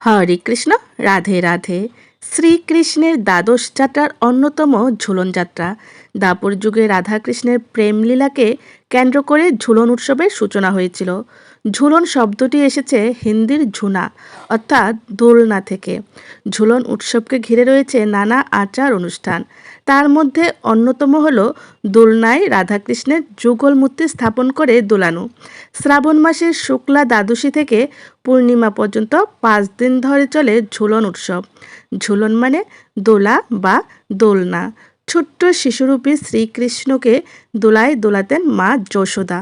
হরে কৃষ্ণ। রাধে রাধে। শ্রীকৃষ্ণের দ্বাদশ যাত্রার অন্যতম ঝুলন যাত্রা। দ্বাপর যুগে রাধাকৃষ্ণের প্রেমলীলাকে কেন্দ্র করে ঝুলন উৎসবের সূচনা হয়েছিল। ঝুলন শব্দটি এসেছে হিন্দির ঝুনা অর্থাৎ দোলনা থেকে। ঝুলন উৎসবকে ঘিরে রয়েছে নানা আচার অনুষ্ঠান। তার মধ্যে অন্যতম হল দোলনায় রাধাকৃষ্ণের যুগল মূর্তি স্থাপন করে দোলানো। শ্রাবণ মাসের শুক্লা দ্বাদশী থেকে পূর্ণিমা পর্যন্ত 5 দিন ধরে চলে ঝুলন উৎসব। ঝুলন মানে দোলা বা দোলনা। ছোট্ট শিশুরূপী শ্রীকৃষ্ণকে দোলায় দোলাতেন মা যশোদা।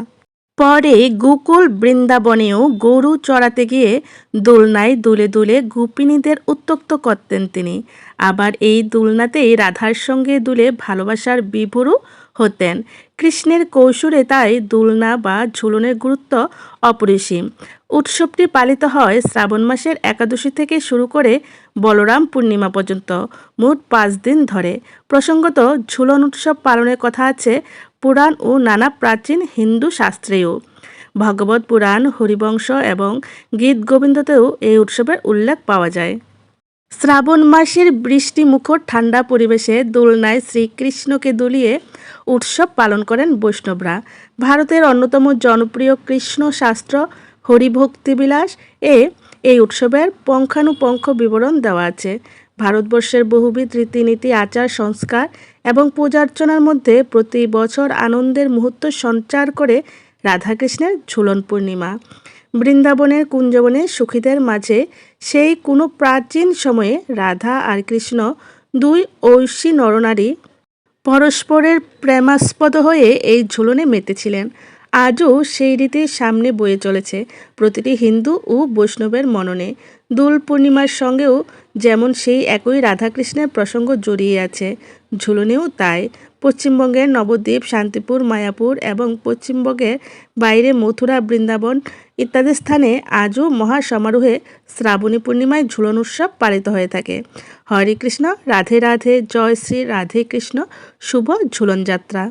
পরে গোকুল বৃন্দাবনেও গরু চড়াতে গিয়ে দোলনায় দুলে দুলে গোপিনীদের উত্ত্যক্ত করতেন তিনি। আবার এই দোলনাতেই রাধার সঙ্গে দুলে ভালোবাসার বিভোরও হতেন। কৃষ্ণের কৈশোরে তাই দোলনা বা ঝুলনের গুরুত্ব অপরিসীম। উৎসবটি পালিত হয় শ্রাবণ মাসের একাদশী থেকে শুরু করে বলরাম পূর্ণিমা পর্যন্ত, মোট 5 দিন ধরে। প্রসঙ্গত, ঝুলন উৎসব পালনের কথা আছে পুরাণ ও নানা প্রাচীন হিন্দু শাস্ত্রেও। ভগবত পুরাণ, হরিবংশ এবং গীত গোবিন্দতেও এই উৎসবের উল্লেখ পাওয়া যায়। শ্রাবণ মাসের বৃষ্টিমুখর ঠান্ডা পরিবেশে দোলনায় শ্রীকৃষ্ণকে দুলিয়ে উৎসব পালন করেন বৈষ্ণবরা। ভারতের অন্যতম জনপ্রিয় কৃষ্ণ শাস্ত্র হরিভক্তিবিলাস এই উৎসবের পুঙ্খানুপুঙ্খ বিবরণ দেওয়া আছে। ভারতবর্ষের বহুবিধ রীতিনীতি, আচার, সংস্কার এবং পূজার্চনার মধ্যে প্রতি বছর আনন্দের মুহূর্ত সঞ্চার করে রাধাকৃষ্ণের ঝুলন পূর্ণিমা। বৃন্দাবনের কুঞ্জবনে সুখীদের মাঝে সেই কোনো প্রাচীন সময়ে রাধা আর কৃষ্ণ, দুই ঐশী নরনারী পরস্পরের প্রেমাস্পদ হয়ে এই ঝুলনে মেতেছিলেন। আজও সেই রীতি সামনে বয়ে চলেছে প্রতিটি হিন্দু ও বৈষ্ণবের মননে। দোল পূর্ণিমার সঙ্গেও যেমন সেই একই রাধাকৃষ্ণের প্রসঙ্গ জড়িয়ে আছে, ঝুলনেও তাই। পশ্চিমবঙ্গের নবদ্বীপ, শান্তিপুর, মায়াপুর এবং পশ্চিমবঙ্গের বাইরে মথুরা, বৃন্দাবন ইত্যাদি স্থানে আজও মহা সমারোহে শ্রাবণী পূর্ণিমায় ঝুলন উৎসব পালিত হয়ে থাকে। হরে কৃষ্ণ। রাধে রাধে। জয় শ্রী রাধে কৃষ্ণ। শুভ ঝুলন যাত্রা।